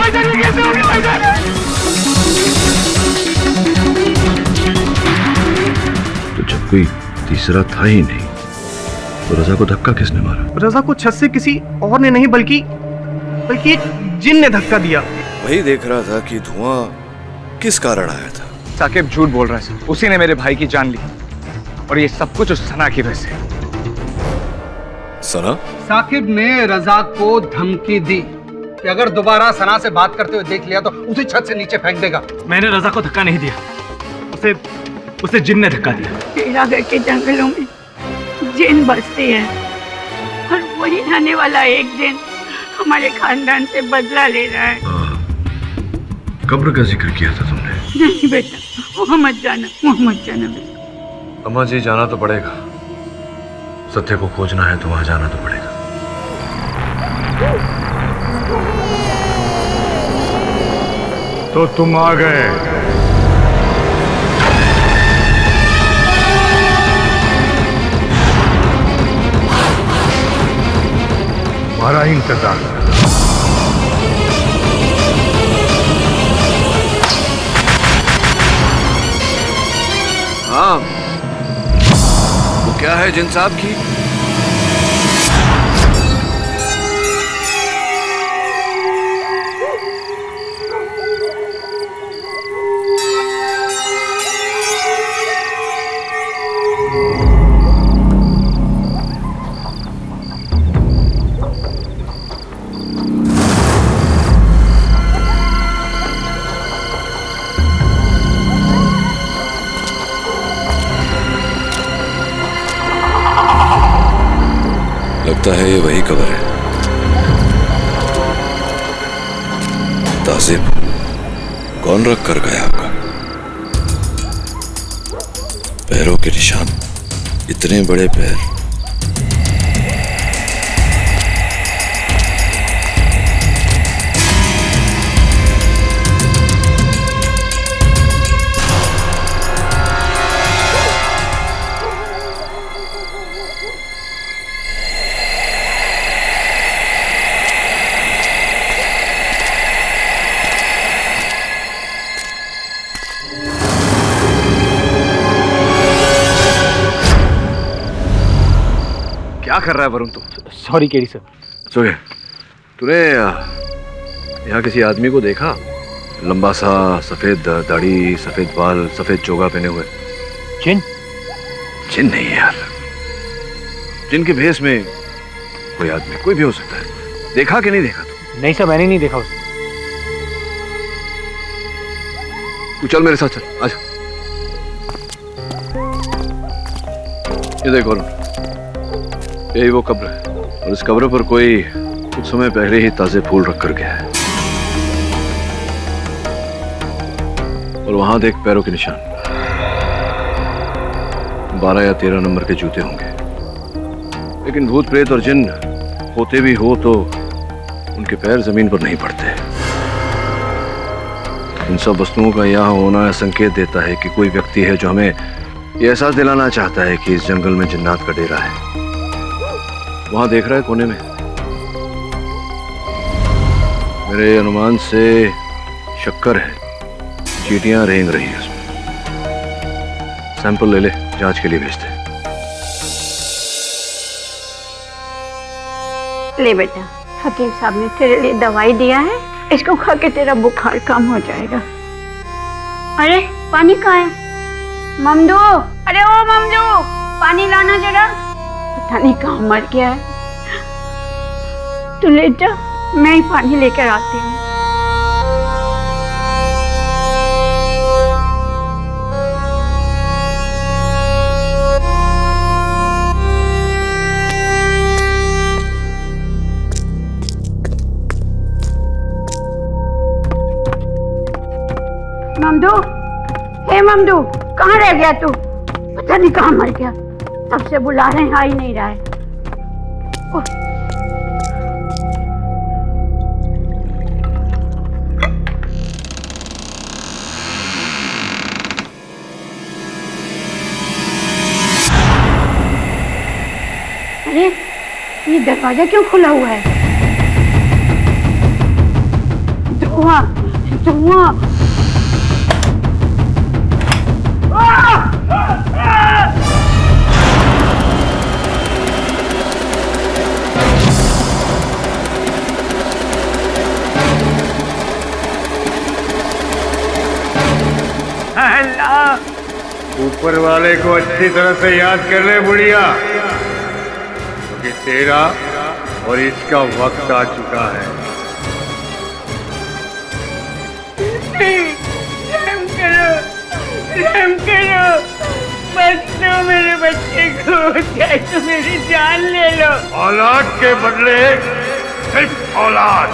भाईजान, ये कैसे हो गया भाईजान? तो जब कोई तीसरा था ही नहीं तो रजा को धक्का किसने मारा? रजा को छत से किसी और ने नहीं बल्कि एक जिन ने धक्का दिया। वही देख रहा था कि धुआं किस कारण आया था। साकिब झूठ बोल रहा है सर, उसी ने मेरे भाई की जान ली और ये सब कुछ उस सना की वजह से। सना? साकिब ने रजा को धमकी दी कि अगर दोबारा सना से बात करते हुए देख लिया तो उसे छत से नीचे फेंक देगा। मैंने रजा को धक्का नहीं दिया, उसे जिन ने धक्का दिया। तेरागढ़ के जंगलों में जिन बसते हैं और वही रहने वाला एक जिन हमारे खानदान से बदला ले रहा है। कब्र का जिक्र किया था तुमने? नहीं बेटा, वहाँ मत जाना बेटा। अम्मा जी, जाना तो पड़ेगा। सत्य को खोजना है तो वहां जाना तो पड़ेगा। तो तुम आ गए। हमारा इंतजार कर। हाँ, वो क्या है जिन साहब की? लगता है ये वही कब्र है। ताजिब, कौन रख कर गया आपका? पैरों के निशान, इतने बड़े पैर। क्या कर रहा है वरुण तू? Sorry KD sir. सुने, तूने यहाँ किसी आदमी को देखा? लंबा सा, सफेद दाढ़ी, सफेद बाल, सफेद चोगा पहने हुए। जिन? जिन नहीं है यार, जिनके भेष में कोई आदमी, कोई भी हो सकता है। देखा कि नहीं देखा तू? नहीं सर, मैंने नहीं देखा उसे। तू चल मेरे साथ, चल आजा। ये देख वरुण, यही वो कब्र है और इस कब्र पर कोई कुछ समय पहले ही ताजे फूल रख कर गया है। और वहां देख पैरों के निशान, 12 या 13 नंबर के जूते होंगे। लेकिन भूत प्रेत और जिन होते भी हो तो उनके पैर जमीन पर नहीं पड़ते। इन सब वस्तुओं का यहाँ होना संकेत देता है कि कोई व्यक्ति है जो हमें यह एहसास दिलाना चाहता है कि इस जंगल में जिन्नात का डेरा है। वहां देख रहा है कोने में, मेरे अनुमान से शक्कर है, चींटियां रेंग रही है उसमें। सैंपल ले ले, जांच के लिए भेजते। ले बेटा, हकीम साहब ने तेरे लिए दवाई दिया है, इसको खा के तेरा बुखार कम हो जाएगा। अरे पानी कहाँ है? ममदू, अरे ओ ममदू, पानी लाना जरा। पता नहीं कहाँ मर गया है। तू लेट जा, मैं ही पानी लेकर आती हूँ। ममदू, हे ममदू, कहाँ रह गया तू? पता नहीं कहाँ मर गया, तब से बुला रहे हैं, आ ही नहीं रहा है। अरे ये दरवाजा क्यों खुला हुआ है? धुआं धुआं। ऊपर वाले को अच्छी तरह से याद कर ले बुढ़िया, क्योंकि तेरा और इसका वक्त आ चुका है। रहम करो, बस दो मेरे बच्चे को, चाहे तो मेरी जान ले लो। औलाद के बदले सिर्फ औलाद।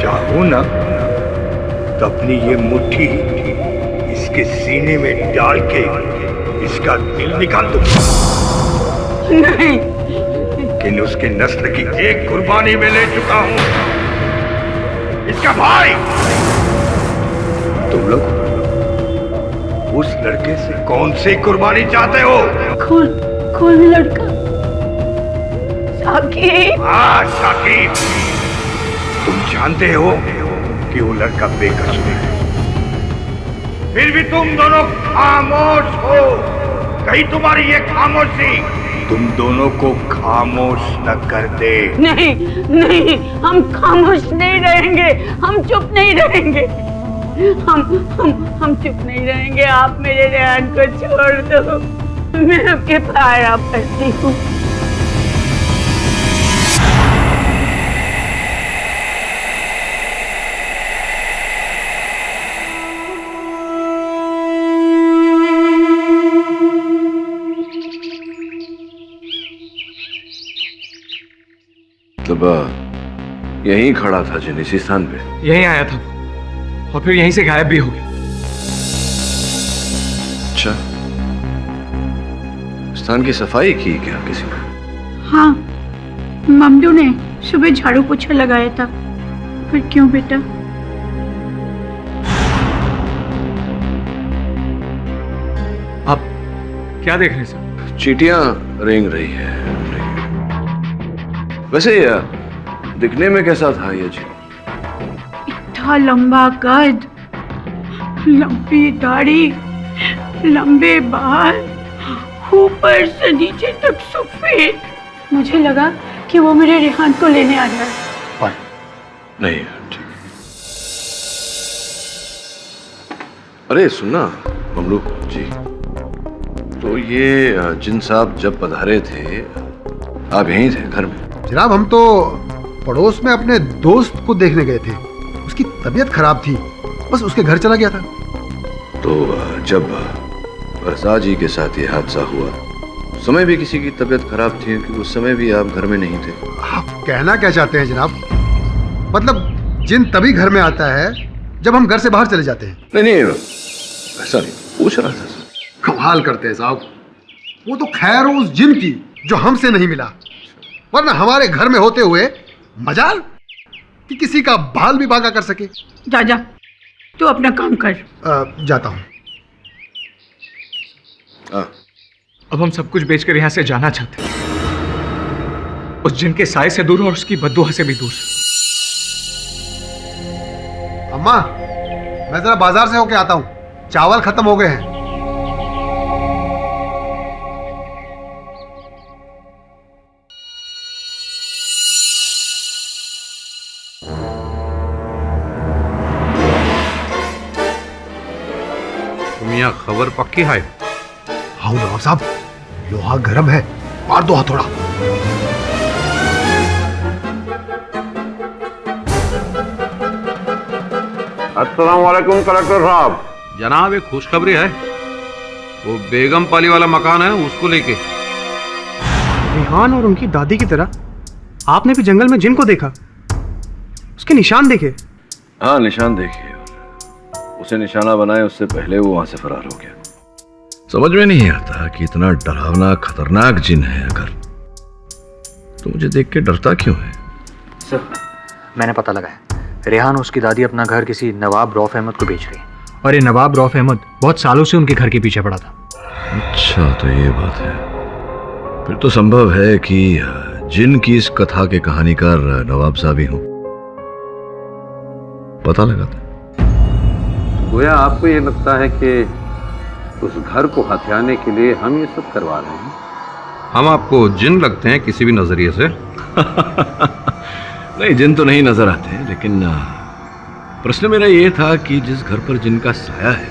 चाहूं ना तो अपनी ये मुट्ठी इसके सीने में डाल के इसका दिल निकाल दूंगा। नहीं, लेकिन उसके नस्ल की एक कुर्बानी में ले चुका हूं, इसका भाई। तुम लोग उस लड़के से कौन सी कुर्बानी चाहते हो? कौन लड़का? साकिब। हाँ साकिब, तुम जानते हो कि वो लड़का बेकसूर है, फिर भी तुम दोनों खामोश हो। कहीं तुम्हारी ये खामोशी तुम दोनों को खामोश न कर दे। नहीं नहीं, हम खामोश नहीं रहेंगे, हम चुप नहीं रहेंगे, हम चुप नहीं रहेंगे। आप मेरे रेहान को छोड़ दो, मैं आपके पाया पड़ती हूँ। मतलब यहीं खड़ा था जिन, इसी स्थान पे? यहीं आया था और फिर यहीं से गायब भी हो गया। अच्छा, स्थान की सफाई की क्या किसी ने? हाँ, ममदू ने सुबह झाड़ू पोछा लगाया था। फिर क्यों बेटा? आप क्या देख रहे हैं सर? चींटियां रेंग रही है। वैसे दिखने में कैसा था ये जी? इतना लंबा कद, लंबी दाढ़ी, लंबे बाल, ऊपर से नीचे तक सफेद। मुझे लगा कि वो मेरे रेहान को लेने आ रहा है। पर नहीं, ठीक। अरे सुनना ममलू जी, तो ये जिन साहब जब पधारे थे, आप यहीं थे घर में? जनाब, हम तो पड़ोस में अपने दोस्त को देखने गए थे। उसकी तबीयत खराब थी, बस उसके घर चला गया था। तो जब रजा जी के साथ ये हादसा हुआ, उस समय भी किसी की तबीयत खराब थी? क्योंकि उस समय भी आप घर में नहीं थे। आप कहना क्या चाहते हैं जनाब? मतलब जिन तभी घर में आता है जब हम घर से बाहर चले जाते हैं। नहीं नहीं, ऐसा नहीं, पूछ रहा था। कमाल करते हैं साहब, वो तो खैर उस जिन की जो हमसे नहीं मिला, वरना हमारे घर में होते हुए मजाल कि किसी का बाल भी बांका कर सके। जा जा, तू अपना काम कर। जाता हूँ। अब हम सब कुछ बेचकर यहाँ से जाना चाहते हैं, उस जिन के साए से दूर और उसकी बद्दुआ से भी दूर। अम्मा, मैं जरा बाजार से होके आता हूँ, चावल खत्म हो गए हैं। मियां खबर पक्की है? हाँ नवाब साहब, लोहा गर्म है, मार दो हथौड़ा। अस्सलाम वालेकुम कलेक्टर साहब। जनाब, एक खुशखबरी है। वो बेगम पाली वाला मकान है, उसको लेके। रेहान और उनकी दादी की तरह आपने भी जंगल में जिन को देखा? उसके निशान देखे? हाँ, निशान देखिए। उसे निशाना बनाए उससे पहले वो वहां से फरार हो गया। समझ में नहीं आता कि इतना डरावना खतरनाक जिन है अगर, तो मुझे देख के डरता क्यों है? सर, मैंने पता लगाया, रेहान और उसकी दादी अपना घर किसी नवाब रऊफ अहमद को बेच रही है। और ये नवाब रऊफ अहमद बहुत सालों से उनके घर के पीछे पड़ा था। अच्छा, तो ये बात है। फिर तो संभव है कि जिन की इस कथा के कहानीकार नवाब साहब ही हूं। पता लगा था। गोया आपको ये लगता है कि उस घर को हथियाने के लिए हम ये सब करवा रहे हैं? हम आपको जिन लगते हैं किसी भी नजरिए से? नहीं, जिन तो नहीं नजर आते, लेकिन प्रश्न मेरा ये था कि जिस घर पर जिनका साया है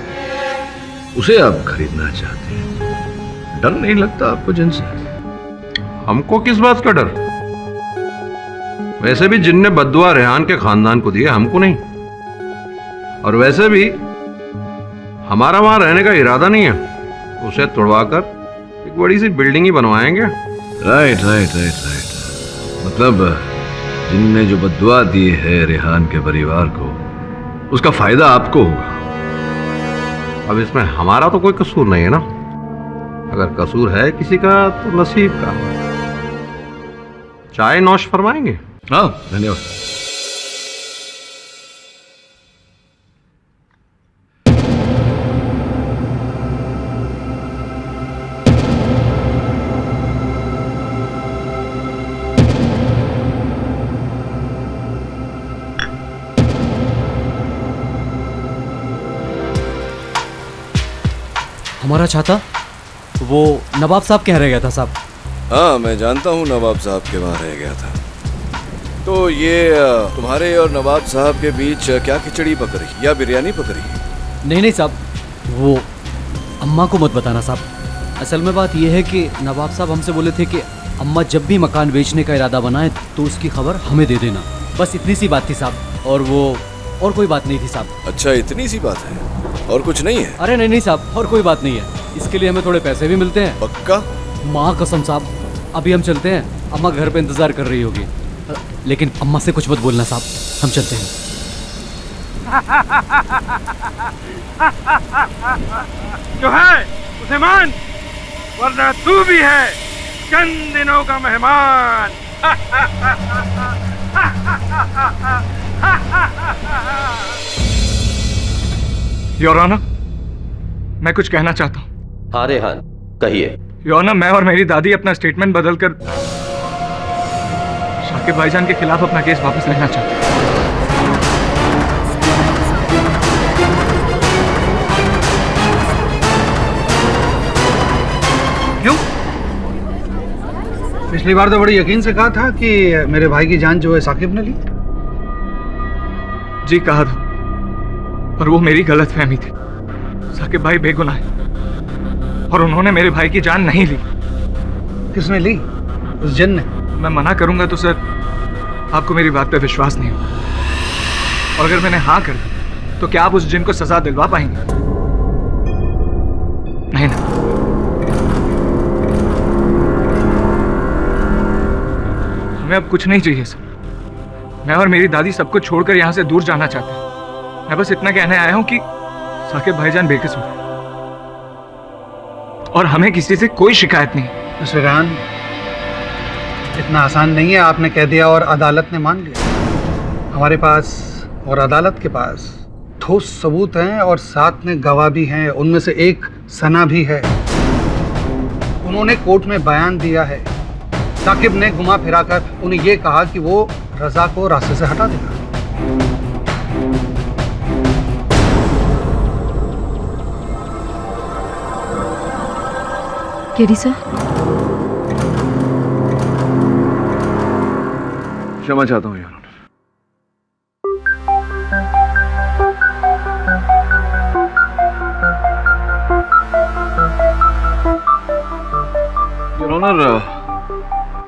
उसे आप खरीदना चाहते हैं, डर नहीं लगता आपको जिन से? हमको किस बात का डर? वैसे भी जिन ने बद्दुआ रेहान के खानदान को दिया, हमको नहीं। और वैसे भी हमारा वहां रहने का इरादा नहीं है। उसे तोड़वाकर एक बड़ी सी बिल्डिंग ही बनवाएंगे। Right right right right. मतलब जिनने जो बद्दुआ दी है रेहान के परिवार को, उसका फायदा आपको होगा। अब इसमें हमारा तो कोई कसूर नहीं है ना। अगर कसूर है किसी का तो नसीब का। चाय नौश फरमाएंगे? हाँ, धन्यवाद। हमारा छाता वो नवाब साहब के यहाँ रह गया था साहब। हाँ, मैं जानता हूँ नवाब साहब के वहाँ रह गया था। तो ये तुम्हारे और नवाब साहब के बीच क्या खिचड़ी पक रही या बिरयानी पक रही है? नहीं नहीं साहब, वो अम्मा को मत बताना साहब। असल में बात यह है कि नवाब साहब हमसे बोले थे कि अम्मा जब भी मकान बेचने का इरादा बनाए तो उसकी खबर हमें दे देना। बस इतनी सी बात थी साहब, और कोई बात नहीं थी साहब। अच्छा, इतनी सी बात है और कुछ नहीं है? अरे नहीं साहब, और कोई बात नहीं है। इसके लिए हमें थोड़े पैसे भी मिलते हैं। पक्का? माँ कसम साहब, अभी हम चलते हैं। अम्मा घर पे इंतजार कर रही होगी, लेकिन अम्मा से कुछ मत बोलना साहब। हम चलते हैं। जो है उसे मान, वरना तू भी है चंद दिनों का मेहमान। योर ऑनर, मैं कुछ कहना चाहता हूँ। हाँ रेहान, कहिए। योर ऑनर, मैं और मेरी दादी अपना स्टेटमेंट बदलकर शाकिब भाईजान के खिलाफ अपना केस वापस लेना चाहते हैं। क्यों? पिछली बार तो बड़ी यकीन से कहा था कि मेरे भाई की जान जो है साकिब ने ली। जी कहा था, पर वो मेरी गलतफहमी थी। साकिब भाई बेगुनाह है और उन्होंने मेरे भाई की जान नहीं ली। किसने ली? उस जिन ने? मैं मना करूंगा तो सर आपको मेरी बात पे विश्वास नहीं होगा। और अगर मैंने हाँ कर दी तो क्या आप उस जिन को सजा दिलवा पाएंगे? नहीं ना। हमें अब कुछ नहीं चाहिए सर। मैं और मेरी दादी सबको छोड़कर यहाँ से दूर जाना चाहते हैं। मैं बस इतना कहने आया हूँ कि साकिब भाईजान बेकसूर है और हमें किसी से कोई शिकायत नहीं। मिस्टर रेहान, इतना आसान नहीं है। आपने कह दिया और अदालत ने मान लिया। हमारे पास और अदालत के पास ठोस सबूत हैं और साथ में गवाह भी हैं। उनमें से एक सना भी है। उन्होंने कोर्ट में बयान दिया है। साकिब ने घुमा फिराकर उन्हें ये कहा कि वो रजा को रास्ते से हटा देगा। केडी सर, क्षमा चाहता हूँ यार।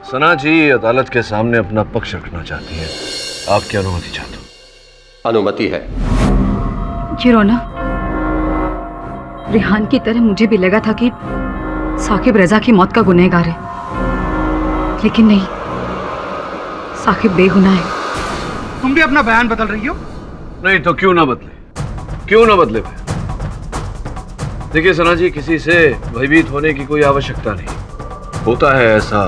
सना जी अदालत के सामने अपना पक्ष रखना चाहती हैं। आपकी अनुमति चाहता हूँ। अनुमति है। यूरोना, रेहान की तरह मुझे भी लगा था कि साकिब रजा की मौत का गुनहगार है, लेकिन नहीं, साकिब बेगुनाह है। तुम भी अपना बयान बदल रही हो? नहीं तो क्यों ना बदले, क्यों ना बदले भाई। देखिए सना जी, किसी से भयभीत होने की कोई आवश्यकता नहीं। होता है ऐसा,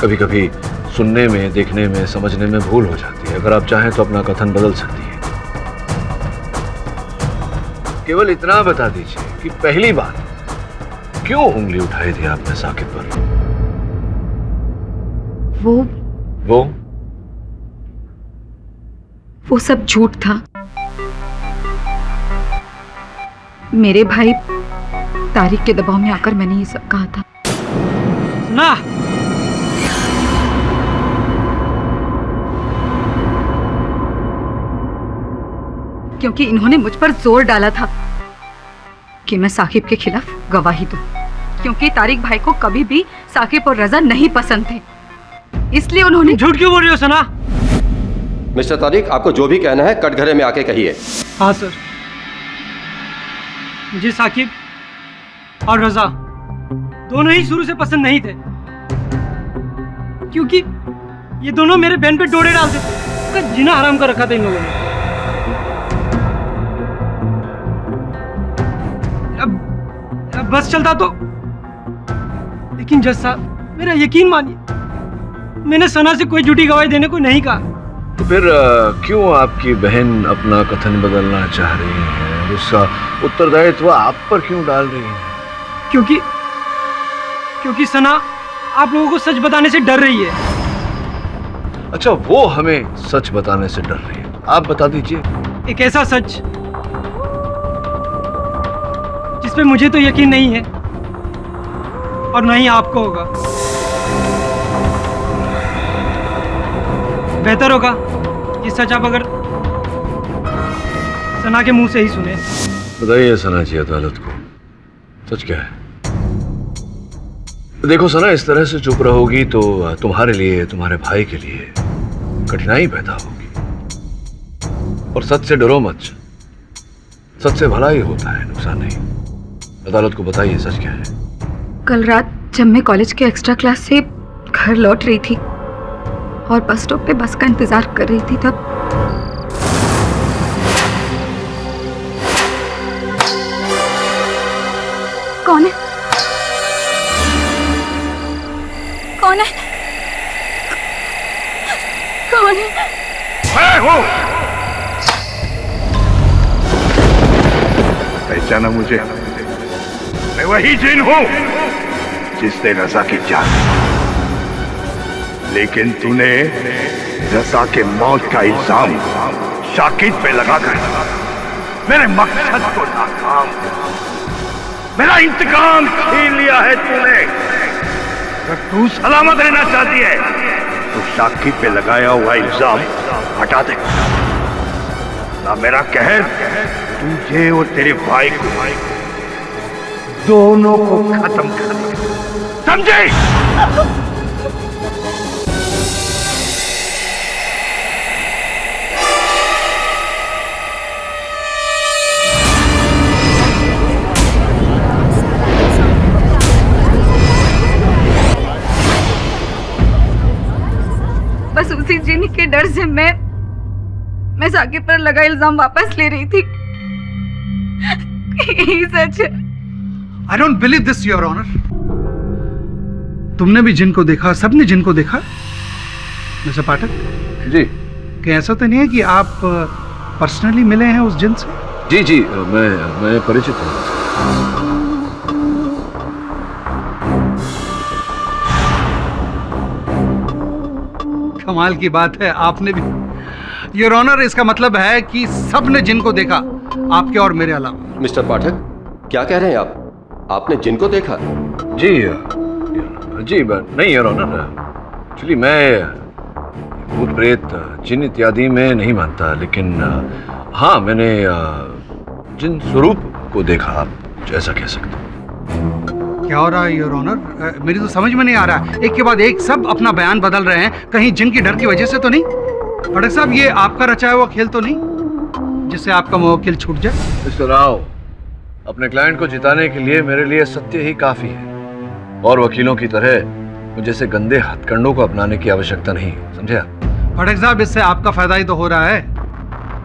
कभी कभी सुनने में, देखने में, समझने में भूल हो जाती है। अगर आप चाहें तो अपना कथन बदल सकती है। केवल इतना बता दीजिए कि पहली बार क्यों उंगली उठाई थी आपने साकिब पर? वो सब झूठ था। मेरे भाई तारिक के दबाव में आकर मैंने ये सब कहा था। ना क्योंकि इन्होंने मुझ पर जोर डाला था कि मैं साकिब के खिलाफ गवाही दूं, क्योंकि तारिक भाई को कभी भी साकिब और रजा नहीं पसंद थे, इसलिए उन्होंने। झूठ क्यों बोल रही हो सना? मिस्टर तारिक, आपको जो भी कहना है कटघरे में आके कहिए। हाँ सर, मुझे साकिब और रजा दोनों ही शुरू से पसंद नहीं थे, क्योंकि ये दोनों मेरे बहन पे डोरे डालते थे। उसका जीना हराम कर रखा था इन लोगों ने। अब बस चलता तो, लेकिन जज साहब मेरा यकीन मानिए, मैंने सना से कोई झूठी गवाही देने को नहीं कहा। तो फिर क्यों आपकी बहन अपना कथन बदलना चाह रही है? उसका उत्तरदायित्व आप पर क्यों डाल रही है? क्योंकि सना आप लोगों को सच बताने से डर रही है। अच्छा, वो हमें सच बताने से डर रही है, आप बता दीजिए। एक ऐसा सच जिसपे मुझे तो यकीन नहीं है और ना ही आपको होगा। बेहतर होगा ये सच आप अगर सना के मुंह से ही सुने। बताइए सना जी अदालत को, सच क्या है? देखो सना, इस तरह से चुप रहोगी तो तुम्हारे लिए, तुम्हारे भाई के लिए कठिनाई पैदा होगी। और सच से डरो मत, सच से भला ही होता है, नुकसान नहीं। अदालत को बताइए सच क्या है। कल रात जब मैं कॉलेज के एक्स्ट्रा क्लास से घर लौट रही थी और बस स्टॉप पे बस का इंतजार कर रही थी, तब कौन है? कौन है? कौन है? मैं हूं। पहचाना मुझे? मैं वही जिन हूं जिसने रजा की जान, लेकिन तूने रजा के मौत का इल्जाम शाकिब पे लगाकर मेरे मकसद को नाकाम, मेरा इंतकाम छीन लिया है तूने। अगर तू सलामत रहना चाहती है तो शाकिब पे लगाया हुआ इल्जाम हटा दे, ना मेरा कहर तुझे और तेरे भाई को, दोनों को खत्म कर दे, समझे? बस उसी जिन के डर से मैं साकिब पर लगा इल्जाम वापस ले रही थी। यही सच है। I don't believe this, Your Honor. तुमने भी जिन को देखा, सबने जिन को देखा? मिस्टर पाठक जी, क्या ऐसा तो नहीं है कि आप पर्सनली मिले हैं उस जिन से? जी जी, मैं परिचित हूँ। कमाल की बात है, आपने भी। योर ऑनर, इसका मतलब है कि सबने जिन को देखा, आपके और मेरे अलावा। मिस्टर पाठक, क्या कह रहे हैं आप? आपने जिन को देखा? जी जी, नहीं योर ऑनर, एक्चुअली मैं भूत प्रेत जिन इत्यादि में नहीं मानता, लेकिन हाँ, मैंने जिन स्वरूप को देखा, आप कुछ ऐसा कह सकते हैं। क्या हो रहा है योर ऑनर? मेरी तो समझ में नहीं आ रहा। एक के बाद एक सब अपना बयान बदल रहे हैं, कहीं जिन की डर की वजह से तो नहीं? पाठक साहब, ये आपका रचाया हुआ खेल तो नहीं जिससे आपका मुवक्किल छूट जाए? मिस्टर राव, अपने क्लाइंट को जिताने के लिए मेरे लिए सत्य ही काफी है, और वकीलों की तरह मुझे से गंदे हथकंडों को अपनाने की आवश्यकता नहीं, समझे आप? पाठक साहब, इससे आपका फायदा ही तो हो रहा है।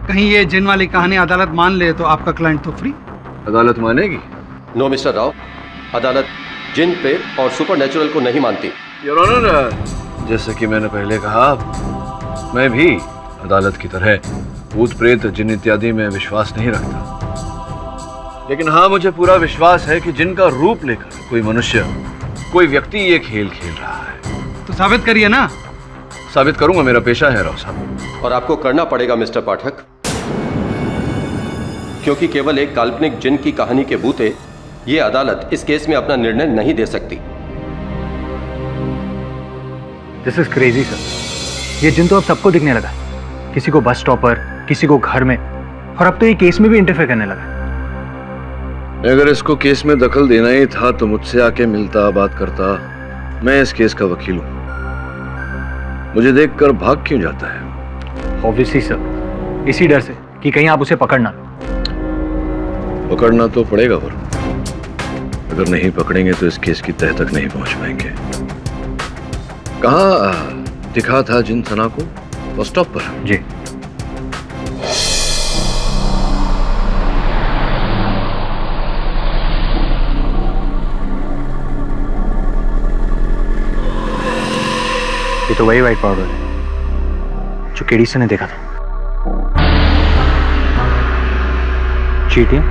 कहीं ये जिन वाली कहानी अदालत मान ले तो आपका क्लाइंट तो फ्री। अदालत मानेगी? नो मिस्टर राव, अदालत जिन प्रेत और सुपरनेचुरल को नहीं मानती। योर ऑनर, जैसे कि मैंने पहले कहा, मैं भी अदालत की तरह भूत प्रेत जिन इत्यादि में विश्वास नहीं रखता, लेकिन हाँ, मुझे पूरा विश्वास है कि जिनका रूप लेकर कोई मनुष्य, कोई व्यक्ति ये खेल खेल रहा है। तो साबित करिए ना। साबित करूंगा, मेरा पेशा है राव साहब। और आपको करना पड़ेगा मिस्टर पाठक, क्योंकि केवल एक काल्पनिक जिन की कहानी के बूते ये अदालत इस केस में अपना निर्णय नहीं दे सकती। This is crazy sir. ये जिन तो अब सबको दिखने लगा, किसी को बस स्टॉप पर, किसी को घर में, और अब तो ये केस में भी इंटरफेयर करने लगा। अगर इसको केस में दखल देना ही था तो मुझसे आके मिलता, बात करता। मैं इस केस का वकील हूं। मुझे देखकर भाग क्यों जाता है? ऑब्वियसली सर, इसी डर से कि कहीं आप उसे पकड़ना। पकड़ना तो पड़ेगा, वरुण। अगर नहीं पकड़ेंगे तो इस केस की तह तक नहीं पहुंच पाएंगे। कहाँ दिखा था जिन सना को? बस स्टॉप पर? जी। ये तो वही व्हाइट पाउडर है जो केडीसन ने देखा था। चींटियां?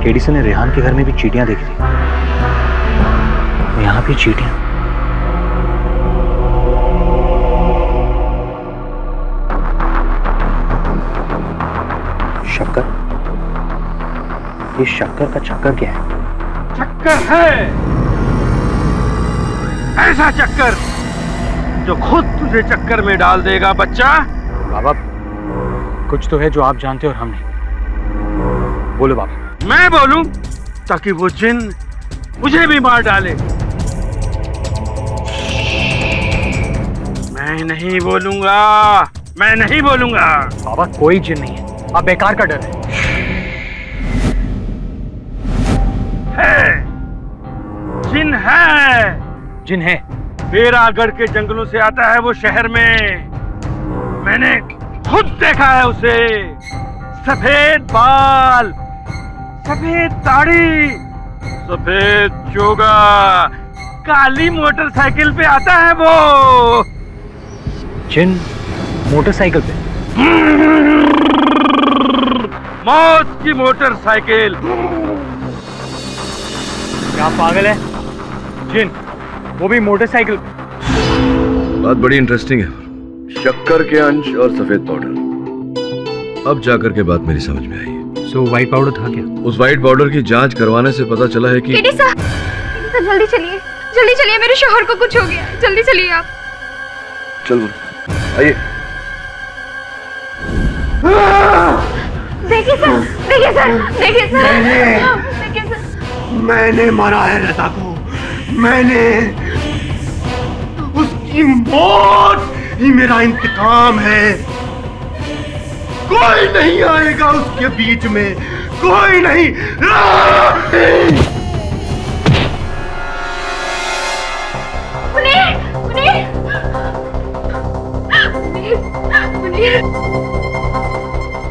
केडीसन ने रेहान के घर में भी चींटियां देखी थी, यहां भी चींटियां। शक्कर? ये शक्कर का चक्कर क्या है? चक्कर है, ऐसा चक्कर जो खुद तुझे चक्कर में डाल देगा बच्चा। बाबा, कुछ तो है जो आप जानते हो और हम नहीं। बोलो बाबा। मैं बोलूं ताकि वो जिन मुझे भी मार डाले? मैं नहीं बोलूंगा, मैं नहीं बोलूंगा। बाबा, कोई जिन नहीं है, आप बेकार का डर है। जिन है, जिन है। बेरागढ़ के जंगलों से आता है वो शहर में। मैंने खुद देखा है उसे। सफेद बाल, सफेद दाढ़ी, सफेद चोगा, काली मोटरसाइकिल पे आता है वो। जिन मोटरसाइकिल पे? मौत की मोटरसाइकिल। क्या पागल है? जिन, वो भी मोटरसाइकिल पे? बात बड़ी इंटरेस्टिंग है। शक्कर के अंश और सफेद पाउडर। अब जाकर के बात मेरी समझ में आई है। सो व्हाइट पाउडर था क्या? उस व्हाइट पाउडर की जांच करवाने से पता चला है कि जल्दी चलिए, जल्दी चलिए, मेरे शोहर को कुछ हो गया। जल्दी चलिए आप। चलो आइए। देखिए सर, देखिए सर, देखिए सर, देखिए सर। मैंने मारा है रजा को। मैंने उसकी मौत ही मेरा इंतकाम है। कोई नहीं आएगा उसके बीच में, कोई नहीं।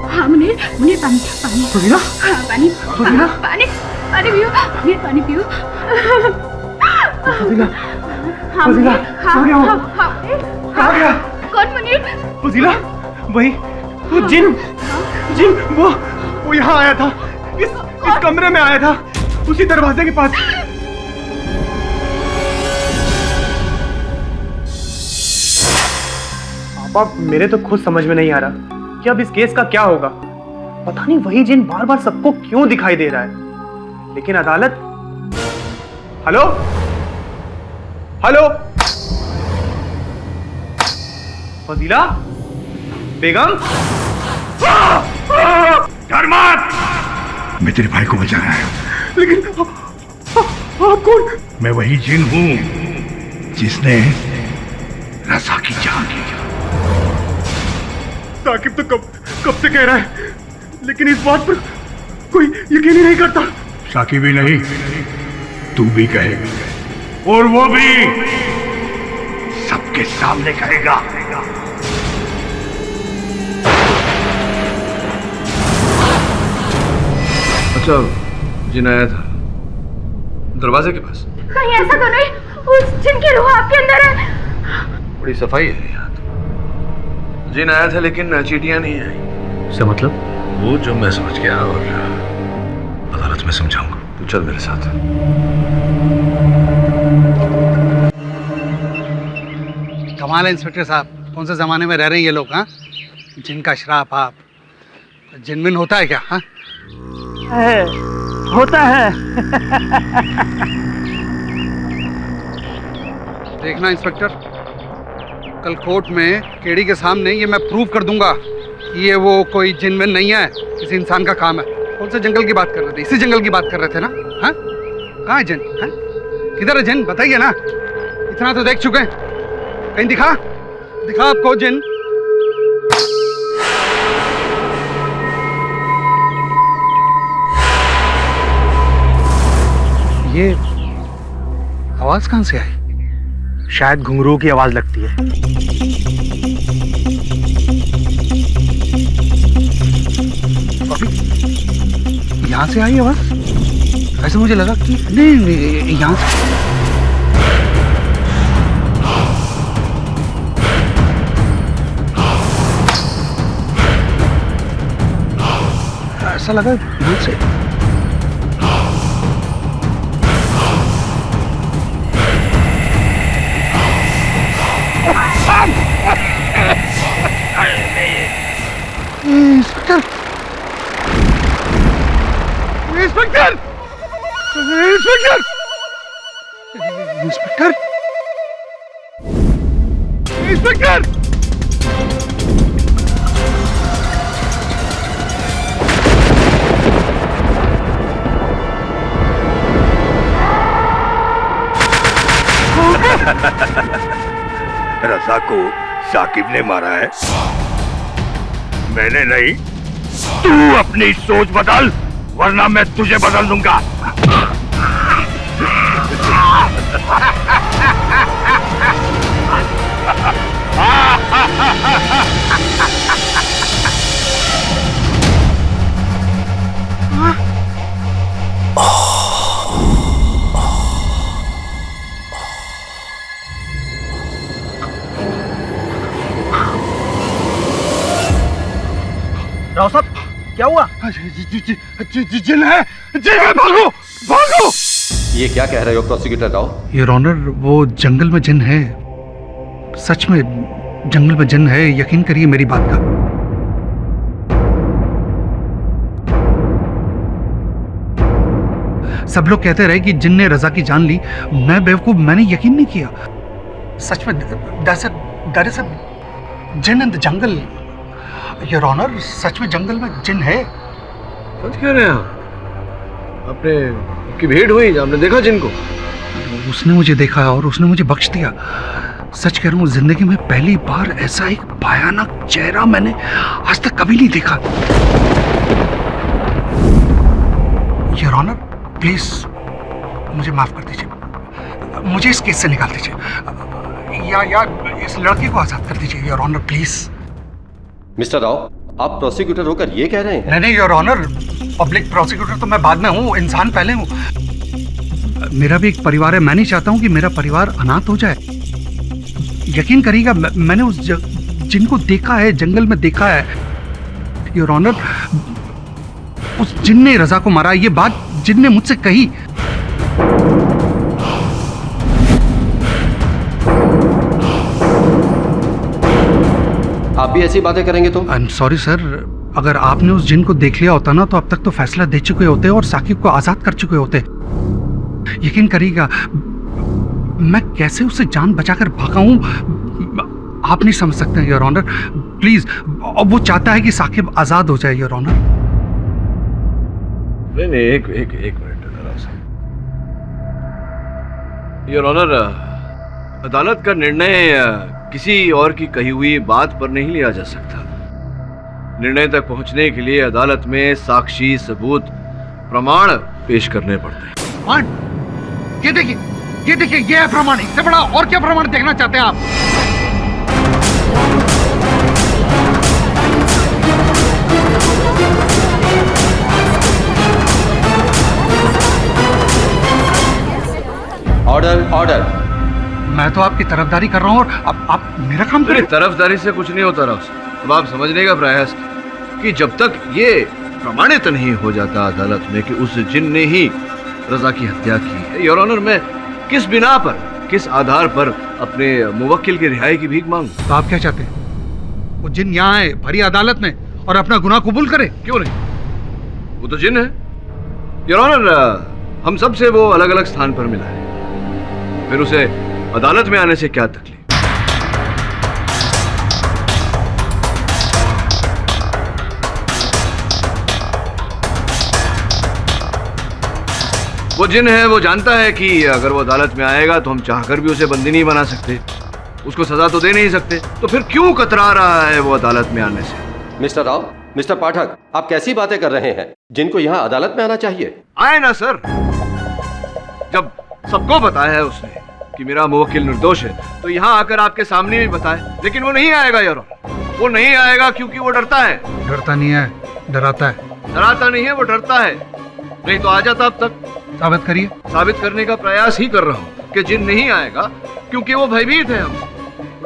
हाँ मुनीर, मुनीर पानी, पानी। फजीला? हाँ पानी, फजीला? पानी, पानी पियो, मुनीर पानी पियो। फजीला? हाँ फजीला, हाँ, कहाँ गया वो? हाँ, हाँ, कहाँ गया? कौन मुनीर? फजीला? वही, वो जिन वो यहाँ आया था, इस कमरे में आया था, उसी दरवाजे के पास। पापा, मेरे तो खुद समझ में नहीं आ रहा कि अब इस केस का क्या होगा। पता नहीं वही जिन बार बार सबको क्यों दिखाई दे रहा है। लेकिन अदालत। हेलो हेलो, फजीला बेगम? डर मत, मैं तेरे भाई को बचा रहा है। लेकिन आप कौन? मैं वही जिन हूं जिसने रजा की जान ली। साकिब तो कब से कह रहा है, लेकिन इस बात पर कोई यकीन ही नहीं करता। साकिब भी नहीं, तू भी कहेगा, और वो भी सबके सामने कहेगा। अच्छा, जिन आया था दरवाजे के पास? कहीं ऐसा तो नहीं उस जिन की रूह आपके अंदर है? बड़ी सफाई है यहाँ तो। जिन आया था लेकिन चींटियां नहीं आई। इसका मतलब? वो जो मैं समझ गया और अदालत में समझाऊंगा। तू चल मेरे साथ। कमाल है इंस्पेक्टर साहब, कौन से ज़माने में रह रहे हैं ये लोग? हाँ, जिनका श्राप आप। जिनमिन होता है क्या? हाँ, होता है। देखना इंस्पेक्टर, कल कोर्ट में केडी के सामने ये मैं प्रूव कर दूंगा कि ये वो कोई जिनमिन नहीं है, किसी इंसान का काम है। कौन से जंगल की बात कर रहे थे? इसी जंगल की बात कर रहे थे ना? हाँ, कहाँ है जिन? हाँ, किधर है जिन? बताइए ना, इतना तो देख चुके हैं, कहीं दिखा आपको जिन? ये आवाज कहां से आई? शायद घुंघरू की आवाज लगती है। यहां से आई आवाज? ऐसे मुझे लगा कि नहीं यहां से। ऐसा लगा यहां से। Inspector, inspector, inspector, inspector, inspector! Raza को साकिब ने मारा है, मैंने नहीं। तू अपनी सोच बदल, वरना मैं तुझे बदल दूंगा। राव साहब, क्या हुआ? जिन है, भागो, भागो! ये क्या कह रहे हो प्रोसिक्यूटर राव? योर ऑनर, वो जंगल में जिन है, सच में जंगल में जिन है, यकीन करिए मेरी बात का। सब लोग कहते रहे कि जिन ने रजा की जान ली, मैं बेवकूफ, मैंने यकीन नहीं किया। सच में देयर इज अ जिन in the jungle. Your honour, सच में जंगल में जिन है। सच कह रहे हैं आप? आपकी भेंट हुई, आपने देखा जिन को? उसने मुझे देखा और उसने मुझे बख्श दिया। सच कह रहा हूँ, जिंदगी में पहली बार ऐसा एक भयानक चेहरा मैंने आज तक कभी नहीं देखा। योर ऑनर, प्लीज मुझे माफ कर दीजिए, मुझे इस केस से निकाल दीजिए, या इस लड़के को आजाद कर दीजिए। Your honour, please. Mister Rao, आप प्रोसिक्यूटर होकर ये कह रहे हैं? नहीं योर ऑनर, पब्लिक प्रोसिक्यूटर तो मैं बाद में हूँ, इंसान पहले हूँ। मेरा भी एक परिवार है, मैं नहीं चाहता हूँ कि मेरा परिवार अनाथ हो जाए। यकीन करिएगा, मैंने उस जिनको देखा है, जंगल में देखा है। योर ऑनर, उस जिन ने रजा को मारा, ये बात जिन ने मुझसे कही। आप भी ऐसी बातें करेंगे तो? आई एम सॉरी सर, अगर आपने उस जिन को देख लिया होता ना, तो अब तक तो फैसला दे चुके होते और साकिब को आजाद कर चुके होते। यकीन करिएगा, मैं कैसे उसे जान बचाकर भागा हूं, आप नहीं समझ सकते हैं योर ऑनर। प्लीज, अब वो चाहता है कि साकिब आजाद हो जाए योर ऑनर। नहीं, एक मिनट योर ऑनर, अदालत का निर्णय किसी और की कही हुई बात पर नहीं लिया जा सकता। निर्णय तक पहुंचने के लिए अदालत में साक्षी, सबूत, प्रमाण पेश करने पड़ते हैं। प्रमाण? ये देखिए, ये है प्रमाण। इससे बड़ा और क्या प्रमाण देखना चाहते हैं आप? Order, order. मैं तो आपकी तरफदारी कर रहा हूँ और आप मेरा काम करें। तरफदारी से कुछ नहीं होता राव साहब। अब आप समझने का प्रयास कि जब तक ये प्रमाणित नहीं हो जाता अदालत में कि उस जिन ने ही रजा की हत्या की है, योर ऑनर, मैं किस बिना पर किस आधार पर अपने मुवक्किल की रिहाई की भीख मांगूं? तो आप क्या चाहते हैं? वो जिन यहाँ आए भरी अदालत में और अपना गुनाह कबूल करे? क्यों नहीं, वो तो जिन है। योर ऑनर, हम सब से वो अलग अलग स्थान पर मिला है, फिर उसे अदालत में आने से क्या तकलीफ? वो जिन है, वो जानता है कि अगर वो अदालत में आएगा तो हम चाहकर भी उसे बंदी नहीं बना सकते, उसको सजा तो दे नहीं सकते, तो फिर क्यों कतरा रहा है वो अदालत में आने से? मिस्टर राव, मिस्टर पाठक, आप कैसी बातें कर रहे हैं? जिनको यहाँ अदालत में आना चाहिए। आए ना सर, जब सबको बताया है उसने कि मेरा मुवक्किल निर्दोष है, तो यहाँ आकर आपके सामने भी बताए, लेकिन वो नहीं आएगा यार, वो नहीं आएगा क्योंकि वो डरता है। डरता नहीं है, डराता है। डराता नहीं है, वो डरता है, नहीं तो आ जाता अब तक। साबित करिए। साबित करने का प्रयास ही कर रहा हूँ कि जिन नहीं आएगा क्योंकि वो भयभीत है, हम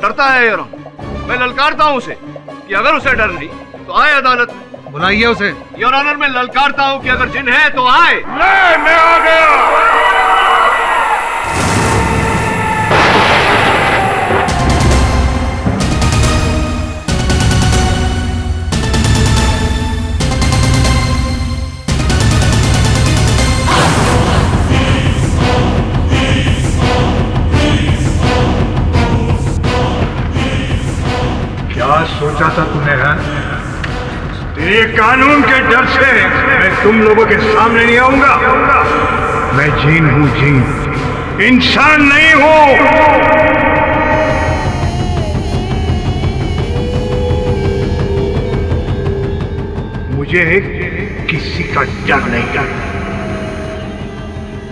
डरता है यार। मैं ललकारता हूँ उसे कि अगर उसे डर नहीं तो आए अदालत में। बुलाइए उसे। योर ऑनर, मैं ललकारता हूँ कि अगर जिन है तो आए। मैं आ गया। क्या सोचा था तूने? तेरे कानून के डर से मैं तुम लोगों के सामने नहीं आऊंगा। मैं जीन हूं, जीन, इंसान नहीं हूं। मुझे किसी का डर नहीं करता।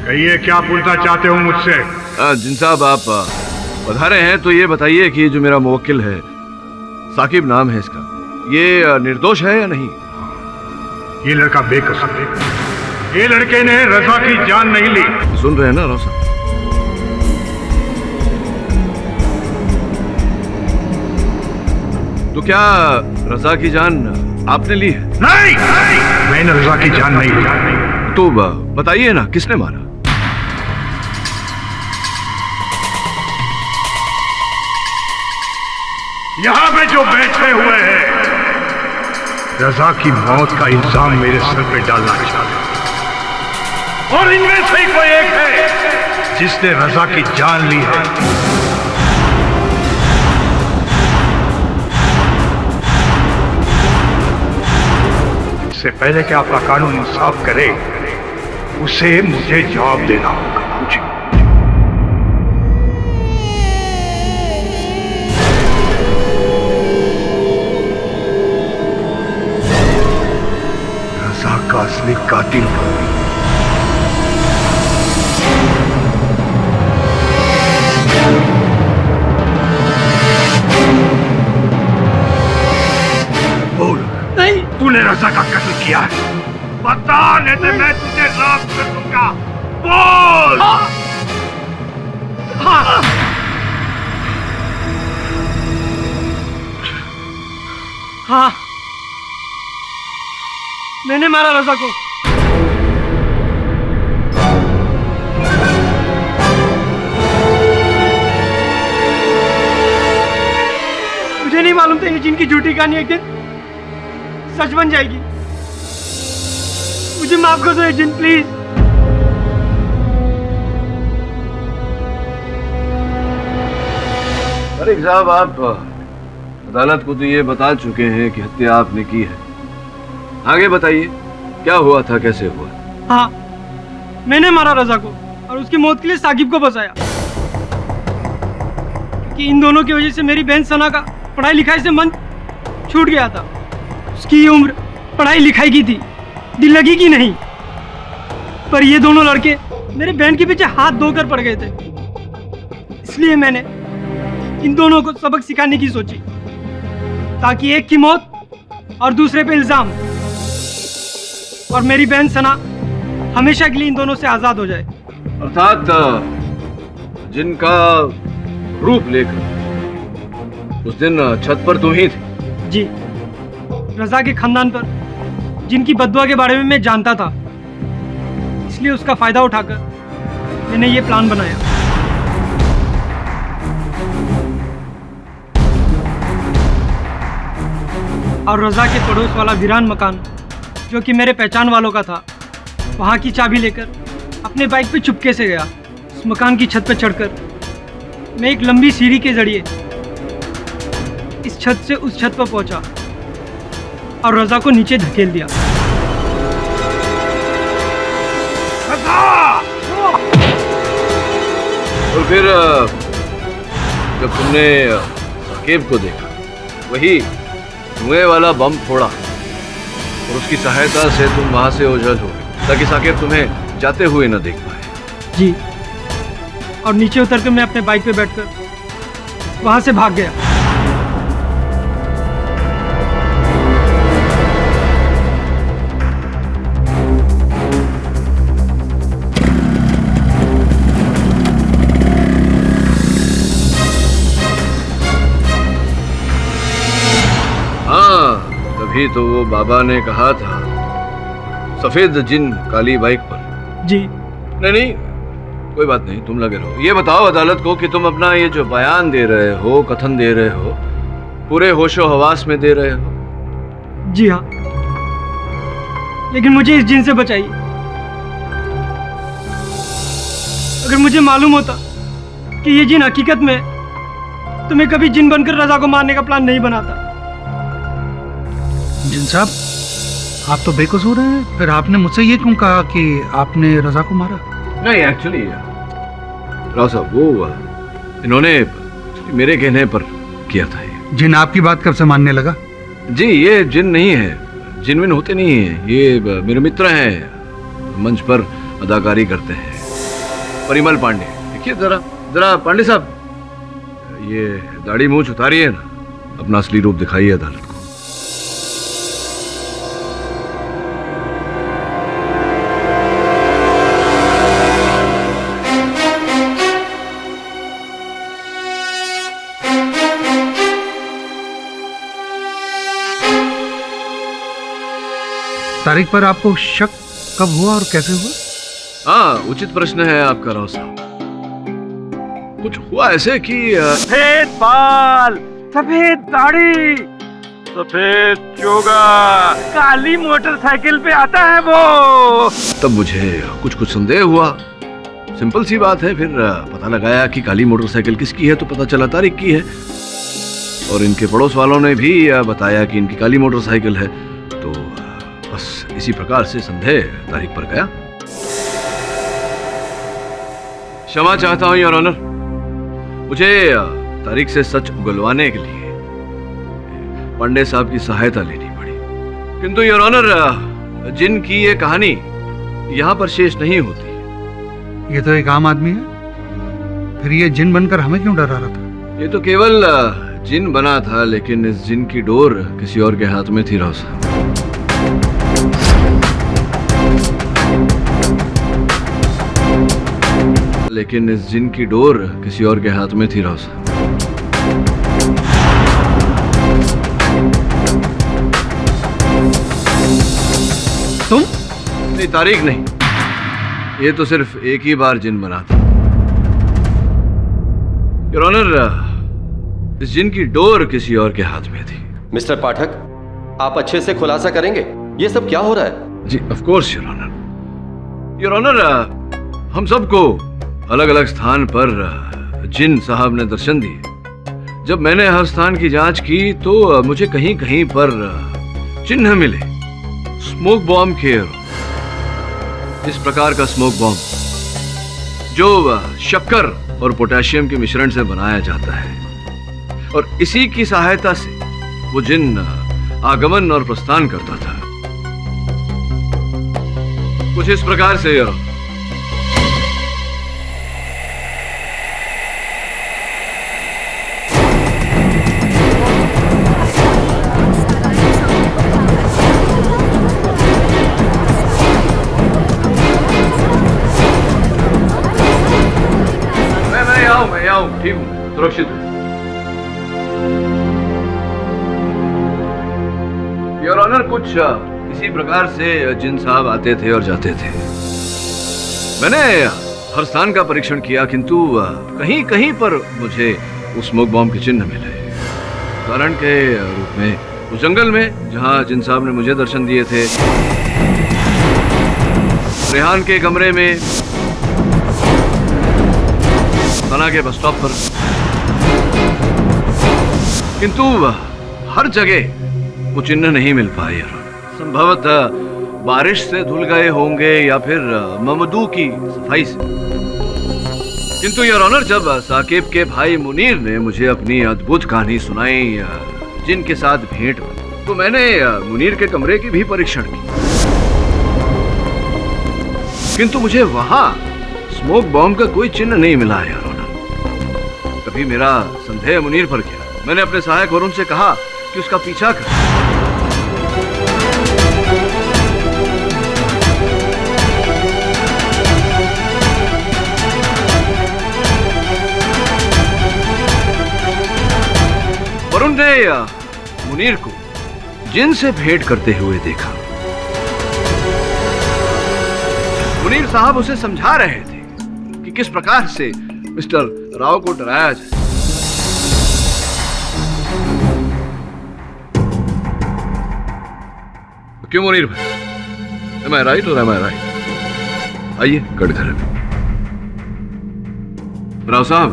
कहिए, क्या पूछना चाहते हो मुझसे? जिन साहब, आप पधारे हैं तो ये बताइए कि जो मेरा मुवक्किल है, साकिब नाम है इसका, ये निर्दोष है या नहीं? ये लड़का बेकसूर है। ये लड़के ने रजा की जान नहीं ली। सुन रहे हैं ना राव साहब? तो क्या रजा की जान आपने ली है? नहीं, मैंने रजा की जान नहीं ली। तो बताइए ना, किसने मारा? यहां पे जो बैठे हुए हैं, रजा की मौत का इल्जाम मेरे सर पे डालना चाहते, और इनमें से कोई एक है जिसने रजा की जान ली है। इससे पहले कि आपका कानून इंसाफ करे, उसे मुझे जवाब देना होगा। मुझे का असली कातिल बोल। नहीं, तूने रजा का कत्ल किया है? बता, नहीं तो मैं तुझे राख कर दूंगा। बोल। हाँ। हाँ, मैंने मारा रजा को। मुझे नहीं मालूम था ये जिनकी झूठी कहानी एक दिन सच बन जाएगी। मुझे माफ कर दो ये जिन, प्लीज। तारिक साहब, आप अदालत को तो ये बता चुके हैं कि हत्या आपने की है, आगे बताइए क्या हुआ था, कैसे हुआ? हाँ, मैंने मारा रजा को और उसकी मौत के लिए साकिब को बचाया, क्योंकि इन दोनों की वजह से मेरी बहन सना का पढ़ाई लिखाई से मन छूट गया था। उसकी ये उम्र पढ़ाई लिखाई की थी, दिल लगी की नहीं। पर ये दोनों लड़के मेरे बहन के पीछे हाथ धोकर पड़ गए थे, इसलिए मैंने इन दोनों को सबक सिखाने की सोची, ताकि एक की मौत और दूसरे पे इल्जाम, और मेरी बहन सना हमेशा के लिए इन दोनों से आजाद हो जाए। अर्थात जिनका रूप लेकर उस दिन छत पर तुम ही थे? जी, रजा के खानदान पर जिनकी बददुआ के बारे में मैं जानता था, इसलिए उसका फायदा उठाकर मैंने ये प्लान बनाया। और रजा के पड़ोस वाला वीरान मकान जो कि मेरे पहचान वालों का था, वहाँ की चाबी लेकर अपने बाइक पे चुपके से गया। उस मकान की छत पर चढ़कर मैं एक लंबी सीढ़ी के जरिए इस छत से उस छत पर पहुंचा और रजा को नीचे धकेल दिया। और फिर जब तुमने साकिब को देखा, वही धुएं वाला बम फोड़ा और उसकी सहायता से तुम वहां से ओझल हो गए ताकि साकिब तुम्हें जाते हुए न देख पाए। जी, और नीचे उतरकर मैं अपने बाइक पे बैठकर वहां से भाग गया। तभी तो वो बाबा ने कहा था सफेद जिन काली बाइक पर। जी नहीं, कोई बात नहीं, तुम लगे रहो। ये बताओ अदालत को कि तुम अपना ये जो बयान दे रहे हो, कथन दे रहे हो, पूरे होशो हवास में दे रहे हो? जी हाँ, लेकिन मुझे इस जिन से बचाइए। अगर मुझे मालूम होता कि ये जिन हकीकत में, तो मैं कभी जिन बनकर रजा को मारने का प्लान नहीं बनाता। जिन साहब, आप तो बेकसूर हैं, फिर आपने मुझसे ये क्यों कहा कि आपने रजा को मारा? नहीं, एक्चुअली राव साहब, वो इन्होंने मेरे कहने पर किया था ये। जिन आपकी बात कब से मानने लगा? जी, ये जिन नहीं है, जिनविन होते नहीं है, ये मेरे मित्र हैं, मंच पर अदाकारी करते हैं। परिमल पांडे, देखिए जरा जरा पांडे साहब, ये दाढ़ी मूंछ उतारिए ना, अपना असली रूप दिखाइए अदालत को। तारीख पर आपको शक कब हुआ और कैसे हुआ? हाँ, उचित प्रश्न है आपका राव साहब। कुछ हुआ ऐसे कि सफेद बाल, सफेद दाढ़ी, सफेद चोगा, काली मोटरसाइकिल पे आता है वो। तब मुझे कुछ संदेह हुआ। सिंपल सी बात है, फिर पता लगाया कि काली मोटरसाइकिल किसकी है, तो पता चला तारिक की है। और इनके पड़ोस वालों ने भी बताया कि इनकी काली मोटरसाइकिल है, तो बस इसी प्रकार से संदेह तारिक पर गया। क्षमा चाहता हूं योर ऑनर, मुझे तारिक से सच उगलवाने के लिए पांडे साहब की सहायता लेनी पड़ी। किंतु योर ऑनर, जिन की ये कहानी यहाँ पर शेष नहीं होती। ये तो एक आम आदमी है, फिर ये जिन बनकर हमें क्यों डरा रहा था? ये तो केवल जिन बना था, लेकिन इस जिन की डोर किसी और के हाथ में थी राव साहब। लेकिन इस जिन की डोर किसी और के हाथ में थी राव साहब। तुम? नहीं, तारीख नहीं, ये तो सिर्फ एक ही बार जिन बना था। योर ऑनर, इस जिन की डोर किसी और के हाथ में थी। मिस्टर पाठक, आप अच्छे से खुलासा करेंगे, ये सब क्या हो रहा है? जी of course your honour. Your honour, हम सबको अलग अलग स्थान पर जिन साहब ने दर्शन दिए। जब मैंने हर स्थान की जांच की तो मुझे कहीं कहीं पर चिन्ह मिले स्मोक बॉम्ब के। इस प्रकार का स्मोक बॉम्ब जो शक्कर और पोटेशियम के मिश्रण से बनाया जाता है, और इसी की सहायता से वो जिन आगमन और प्रस्थान करता था। कुछ इस प्रकार से यार। मैं आऊं, ठीक हूं, सुरक्षित हूं। योर ऑनर, कुछ इसी प्रकार से जिन साहब आते थे और जाते थे। मैंने हर स्थान का परीक्षण किया, किंतु कहीं कहीं पर मुझे उस स्मोक बॉम्ब के चिन्ह मिले। उदाहरण के रूप में उस जंगल में जहां जिन साहब ने मुझे दर्शन दिए थे, रेहान के कमरे में, सना के बस स्टॉप पर, किंतु हर जगह वो चिन्ह नहीं मिल पाए। संभवतः बारिश से धुल गए होंगे या फिर ममदू की सफाई से। किंतु योर ऑनर, जब साकिब के भाई मुनीर ने मुझे अपनी अद्भुत कहानी सुनाई जिनके साथ भेंट हुई, तो मैंने मुनीर के कमरे की भी परीक्षण की, किंतु मुझे वहां स्मोक बॉम्ब का कोई चिन्ह नहीं मिला है। योर ऑनर, तभी मेरा संदेह मुनीर पर गया। मैंने अपने सहायक वरुण से कहा कि उसका पीछा कर। वरुण ने मुनीर को जिन से भेंट करते हुए देखा। मुनीर साहब उसे समझा रहे थे कि किस प्रकार से मिस्टर राव को डराया जाए। क्यों मुनीर भाई, am I right or am I right? आइए कटघरे में। राव साहब,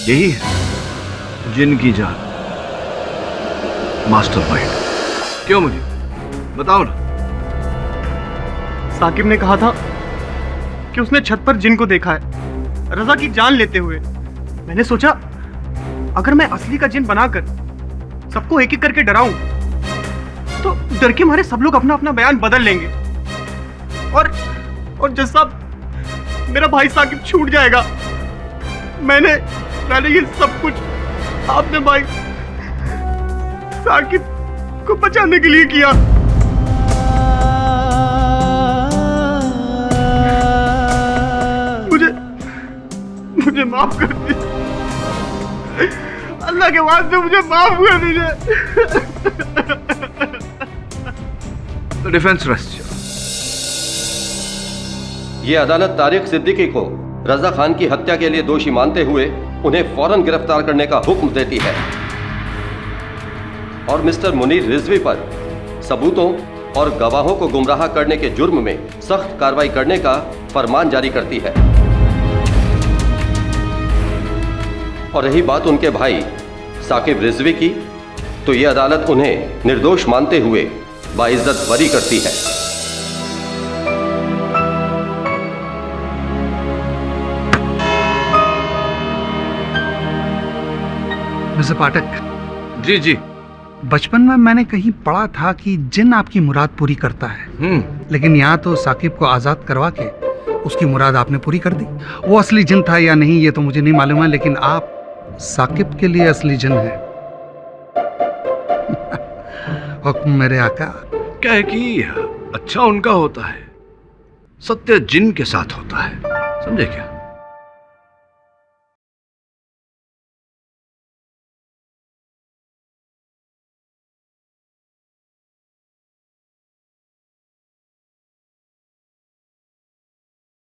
यही है जिन की जान, मास्टर माइंड। क्यों मुझे बताओ ना। साकिब ने कहा था कि उसने छत पर जिन को देखा है, रजा की जान लेते हुए। मैंने सोचा अगर मैं असली का जिन बनाकर सबको एक एक करके डराऊं तो डर के मारे सब लोग अपना अपना बयान बदल लेंगे और जज साहब, मेरा भाई साकिब छूट जाएगा। मैंने ये सब कुछ आपने भाई साकिब को बचाने के लिए किया। मुझे माफ कर दीजिए, अल्लाह के वास्ते मुझे माफ कर दीजिए। The defense rests. ये अदालत तारिक सिद्दीकी को रजा खान की हत्या के लिए दोषी मानते हुए उन्हें फौरन गिरफ्तार करने का हुक्म देती है और मिस्टर मुनीर रिजवी पर सबूतों और गवाहों को गुमराह करने के जुर्म में सख्त कार्रवाई करने का फरमान जारी करती है। और रही बात उनके भाई साकिब रिजवी की, तो ये अदालत उन्हें निर्दोष मानते हुए बाइज्जत बरी करती है। मिस्टर पाठक। जी जी। बचपन में मैंने कहीं पढ़ा था कि जिन आपकी मुराद पूरी करता है, लेकिन यहाँ तो साकिब को आजाद करवा के उसकी मुराद आपने पूरी कर दी। वो असली जिन था या नहीं ये तो मुझे नहीं मालूम है, लेकिन आप साकिब के लिए असली जिन है। हुक्म मेरे आका। क्या है कि अच्छा उनका होता है, सत्य जिन के साथ होता है, समझे क्या?